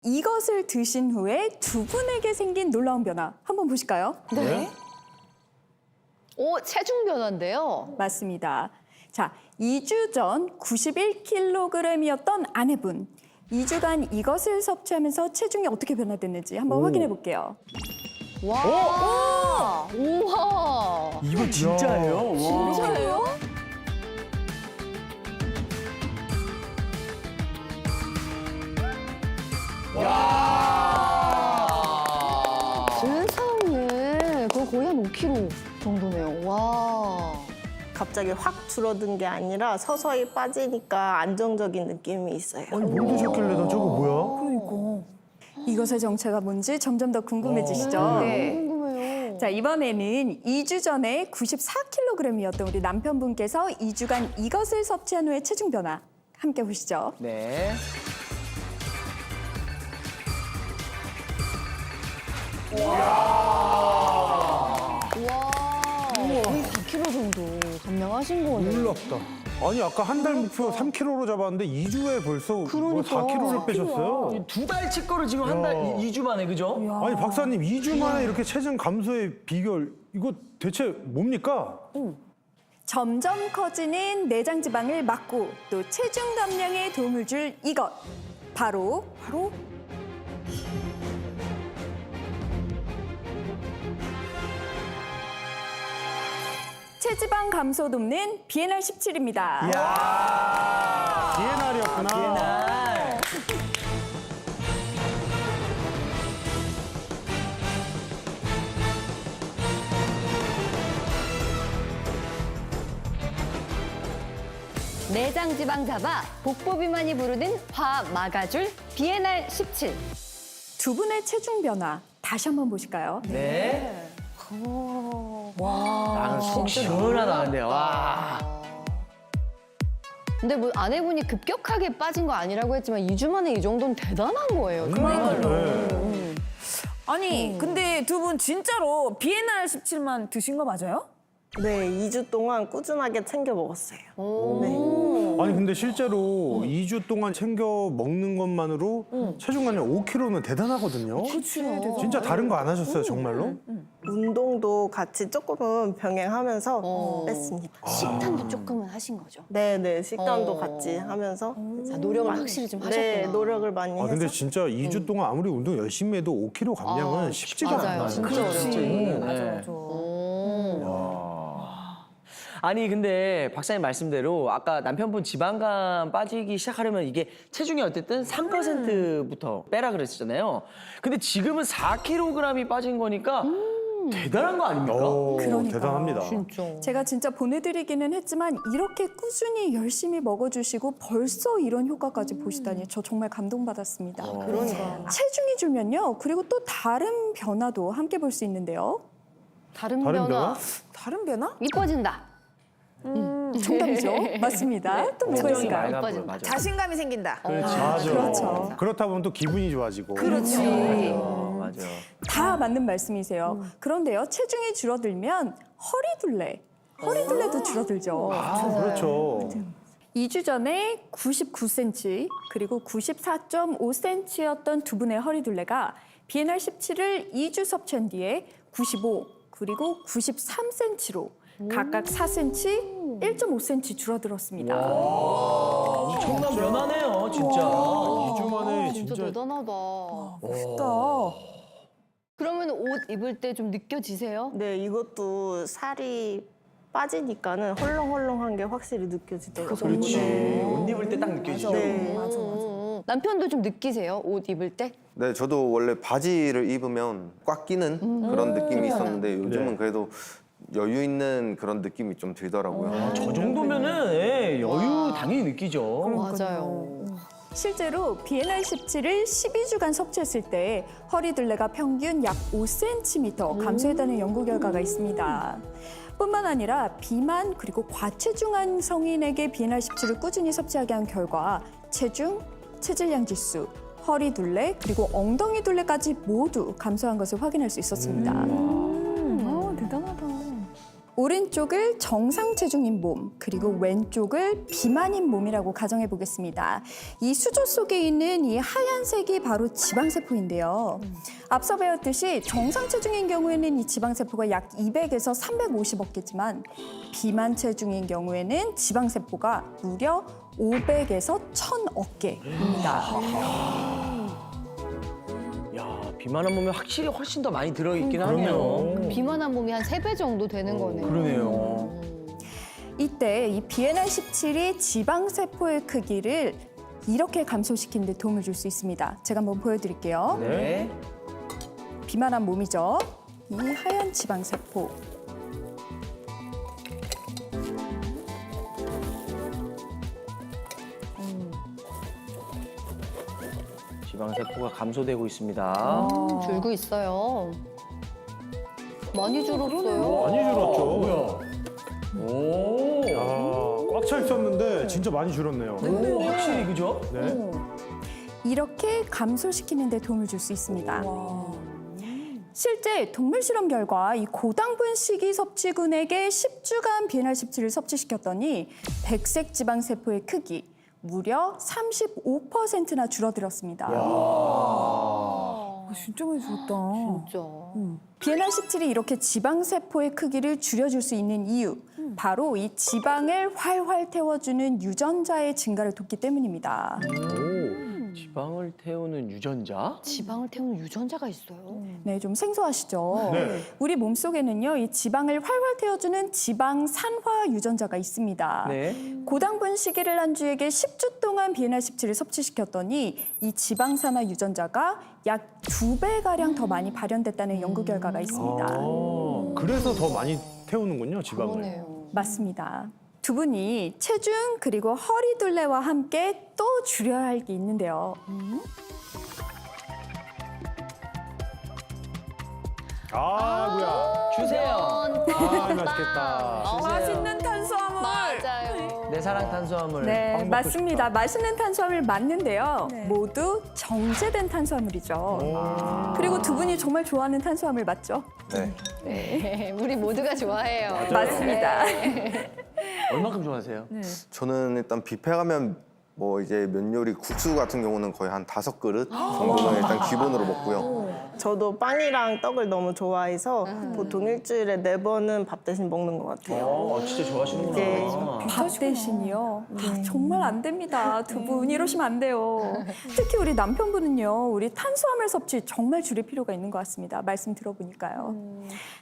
이것을 드신 후에 두 분에게 생긴 놀라운 변화 한번 보실까요? 네. 오, 체중 변화인데요. 맞습니다. 자, 2주 전 91kg이었던 아내분. 2주간 이것을 섭취하면서 체중이 어떻게 변화됐는지 한번 확인해 볼게요. 와. 우와. 이거 진짜예요? 와. 진짜예요? 세상에. 그거 거의 한 5kg 정도네요. 와. 갑자기 확 줄어든 게 아니라 서서히 빠지니까 안정적인 느낌이 있어요. 아니 뭘 드셨길래 나 저거 뭐야? 이것의 정체가 뭔지 점점 더 궁금해지시죠? 네. 궁금해요. 자, 이번에는 2주 전에 94kg이었던 우리 남편분께서 2주간 이것을 섭취한 후에 체중 변화 함께 보시죠. 네. 와. 거의 4kg 정도 감량하신 거네요. 놀랍다. 아니 아까 한 달 목표 3kg로 잡았는데 2주에 벌써 뭐 그러니까. 4kg를 빼셨어요. 두 달치 거를 지금 한 달, 야. 2주 만에, 그죠? 아니 박사님 2주 만에 이렇게 체중 감소의 비결 이거 대체 뭡니까? 점점 커지는 내장 지방을 막고 또 체중 감량에 도움을 줄 이것. 바로 체지방 감소 돕는 BNR17입니다. DNR이었구나. 날. 내장 지방 잡아 복부 비만이 부르는 화합 막아줄 BNR17. 두 분의 체중 변화 다시 한번 보실까요? 네. 나는 속 시원하다는데, 와. 근데 뭐 아내분이 급격하게 빠진 거 아니라고 했지만 2주 만에 이 정도는 대단한 거예요. 네. 아니, 근데 두 분 진짜로 BNR 17만 드신 거 맞아요? 네, 2주 동안 꾸준하게 챙겨 먹었어요. 아니 근데 실제로 2주 동안 챙겨 먹는 것만으로 체중 감량 5kg면 대단하거든요. 진짜 다른 거 안 하셨어요, 정말로? 운동도 같이 조금은 병행하면서 뺐습니다. 식단도 조금은 하신 거죠. 네, 네, 식단도 어. 같이 하면서 자, 노력을 확실히 좀 하셨구나. 네, 노력을 많이 아 해서 근데 진짜 2주 동안 아무리 운동 열심히 해도 5kg 감량은 아, 쉽지가 맞아요. 않아요. 진짜 어려워요. 아니 근데 박사님 말씀대로 아까 남편분 지방간 빠지기 시작하려면 이게 체중이 어쨌든 3%부터 빼라 그랬잖아요. 근데 지금은 4kg이 빠진 거니까 대단한 거 아닙니까? 그러니까요. 대단합니다. 제가 진짜 보내드리기는 했지만 이렇게 꾸준히 열심히 먹어주시고 벌써 이런 효과까지 보시다니 저 정말 감동받았습니다. 그러니까 체중이 줄면요. 그리고 또 다른 변화도 함께 볼 수 있는데요. 다른 다른 변화. 변화? 다른 변화? 이뻐진다. 정답이죠. 맞습니다. 또 뭐가 표정이 있을까요? 맑아 보여, 이뻐진다. 맞아. 자신감이 생긴다. 그렇지. 맞아. 그렇죠. 그렇다 보면 또 기분이 좋아지고. 그렇지. 맞아. 다 맞는 말씀이세요. 그런데요. 체중이 줄어들면 허리둘레도 줄어들죠. 그렇죠. 2주 전에 99cm 그리고 94.5cm였던 두 분의 허리둘레가 BNR17을 2주 섭취한 뒤에 95 그리고 93cm로 각각 4cm, 1.5cm 줄어들었습니다. 엄청난 변화네요, 진짜. 2주 만에 진짜 진짜 대단하다. 멋있다. 그러면 옷 입을 때 좀 느껴지세요? 네, 이것도 살이 빠지니까는 헐렁헐렁한 게 확실히 느껴지더라고요. 그렇지. 옷 입을 때 딱 느껴지죠. 네. 남편도 좀 느끼세요? 옷 입을 때? 네, 저도 원래 바지를 입으면 꽉 끼는 그런 느낌이 있었는데 요즘은 네. 그래도 여유 있는 그런 느낌이 좀 들더라고요. 저 정도면은 예, 여유 당연히 느끼죠. 맞아요. 실제로 BNR17을 12주간 섭취했을 때 허리둘레가 평균 약 5cm 감소했다는 연구 결과가 있습니다. 뿐만 아니라 비만 그리고 과체중한 성인에게 BNR17을 꾸준히 섭취하게 한 결과 체중, 체질량 지수, 허리둘레 그리고 엉덩이 둘레까지 모두 감소한 것을 확인할 수 있었습니다. 대단하다. 오른쪽을 정상 체중인 몸, 그리고 왼쪽을 비만인 몸이라고 가정해 보겠습니다. 이 수조 속에 있는 이 하얀색이 바로 지방세포인데요. 앞서 배웠듯이 정상 체중인 경우에는 이 지방세포가 약 200에서 350억 개지만 비만 체중인 경우에는 지방세포가 무려 500에서 1000억 개입니다. 야, 비만한 몸에 확실히 훨씬 더 많이 들어있긴 하네요. 비만한 몸이 한 3배 정도 되는 거네요. 그러네요. 이때 이 BNR17이 지방세포의 크기를 이렇게 감소시키는 데 도움을 줄 수 있습니다. 제가 한번 보여드릴게요. 네. 비만한 몸이죠. 이 하얀 지방세포. 지방세포가 감소되고 있습니다. 줄고 있어요. 많이 줄었어요. 많이 줄었죠. 오. 꽉 차 있었는데 진짜 많이 줄었네요. 오, 확실히 그죠? 네. 이렇게 감소시키는 데 도움을 줄 수 있습니다. 실제 동물 실험 결과 이 고당분 식이 섭취군에게 10주간 BNR17을 섭취시켰더니 백색 지방세포의 크기 무려 35%나 줄어들었습니다. 진짜 많이 줄었다. 진짜. BNR17이 이렇게 지방세포의 크기를 줄여줄 수 있는 이유, 바로 이 지방을 활활 태워주는 유전자의 증가를 돕기 때문입니다. 지방을 태우는 유전자? 지방을 태우는 유전자가 있어요. 네, 좀 생소하시죠? 네. 우리 몸속에는요, 이 지방을 활활 태워주는 지방산화 유전자가 있습니다. 네. 고당분 시기를 한 주에게 10주 동안 BNR17을 섭취시켰더니 이 지방산화 유전자가 약 2배가량 더 많이 발현됐다는 연구 결과가 있습니다. 그래서 더 많이 태우는군요, 지방을. 그러네요. 맞습니다. 두 분이 체중 그리고 허리 둘레와 함께 또 줄여야 할 게 있는데요. 아이고야. 주세요. 아, 맛있겠다. 맛있는 탄수화물. 맞아요. 내 사랑 탄수화물. 네, 먹고 맞습니다. 맛있는 탄수화물 맞는데요. 모두 정제된 탄수화물이죠. 그리고 두 분이 정말 좋아하는 탄수화물 맞죠? 네. 네, 우리 모두가 좋아해요. 맞습니다. 얼마큼 좋아하세요? 저는 일단 뷔페 가면 뭐 이제 면 요리 국수 같은 경우는 거의 한 5그릇 정도는 일단 기본으로 먹고요. 저도 빵이랑 떡을 너무 좋아해서 보통 일주일에 4번은 밥 대신 먹는 것 같아요. 진짜 좋아하시는구나. 네. 밥 대신이요? 아, 정말 안 됩니다. 두 분 이러시면 안 돼요. 특히 우리 남편분은요, 우리 탄수화물 섭취 정말 줄일 필요가 있는 것 같습니다. 말씀 들어보니까요.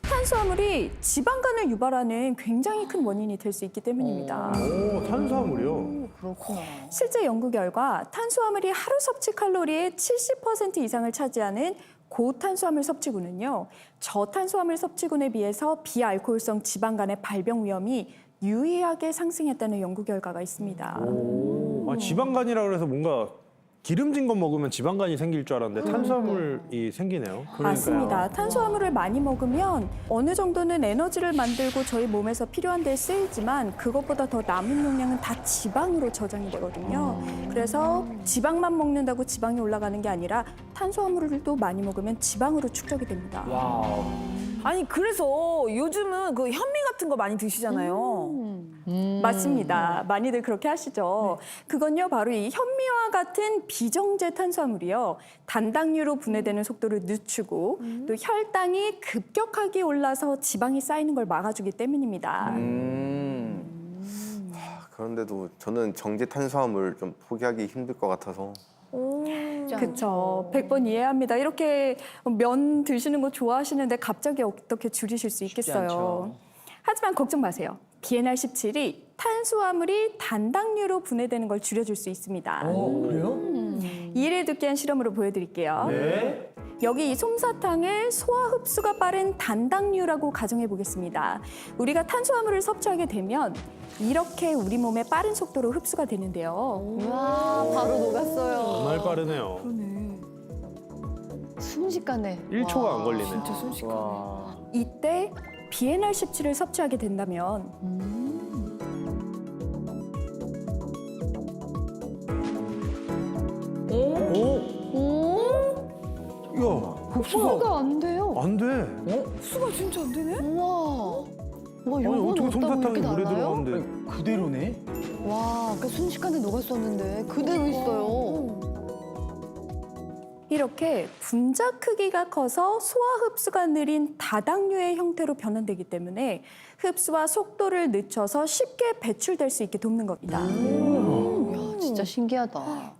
탄수화물이 지방간을 유발하는 굉장히 큰 원인이 될 수 있기 때문입니다. 오, 탄수화물이요? 그렇구나. 실제 연구 결과 탄수화물이 하루 섭취 칼로리의 70% 이상을 차지하는 고탄수화물 섭취군은요, 저탄수화물 섭취군에 비해서 비알코올성 지방간의 발병 위험이 유의하게 상승했다는 연구 결과가 있습니다. 아, 지방간이라 그래서 뭔가 기름진 거 먹으면 지방간이 생길 줄 알았는데 탄수화물이 생기네요. 맞습니다. 탄수화물을 많이 먹으면 어느 정도는 에너지를 만들고 저희 몸에서 필요한 데 쓰이지만 그것보다 더 남은 용량은 다 지방으로 저장이 되거든요. 그래서 지방만 먹는다고 지방이 올라가는 게 아니라 탄수화물을 또 많이 먹으면 지방으로 축적이 됩니다. 와우. 아니 그래서 요즘은 그 현미 같은 거 많이 드시잖아요. 맞습니다. 많이들 그렇게 하시죠. 그건요, 바로 이 현미와 같은 비정제 탄수화물이요, 단당류로 분해되는 속도를 늦추고 또 혈당이 급격하게 올라서 지방이 쌓이는 걸 막아주기 때문입니다. 그런데도 저는 정제 탄수화물 좀 포기하기 힘들 것 같아서 그렇죠. 100번 이해합니다. 이렇게 면 드시는 거 좋아하시는데 갑자기 어떻게 줄이실 수 있겠어요. 않죠. 하지만 걱정 마세요. BNR17이 탄수화물이 단당류로 분해되는 걸 줄여줄 수 있습니다. 그래요? 이해를 돕게 한 실험으로 보여드릴게요. 네. 여기 이 솜사탕을 소화 흡수가 빠른 단당류라고 가정해 보겠습니다. 우리가 탄수화물을 섭취하게 되면 이렇게 우리 몸에 빠른 속도로 흡수가 되는데요. 와, 바로 녹았어요. 정말 빠르네요. 순식간에. 1초가 안 걸리네. 진짜 순식간에. 와. 이때 BNR17을 섭취하게 된다면 야, 흡수가 흡수가 안 돼요. 안 돼. 수가 진짜 안 되네? 우와. 와, 아니, 요건 어떻게 어디다가 솜사탕에 이렇게 물에 달아요? 들어가는데. 그대로네. 와, 아까 순식간에 녹았었는데 그대로 있어요. 이렇게 분자 크기가 커서 소화 흡수가 느린 다당류의 형태로 변환되기 때문에 흡수와 속도를 늦춰서 쉽게 배출될 수 있게 돕는 겁니다. 야, 진짜 신기하다.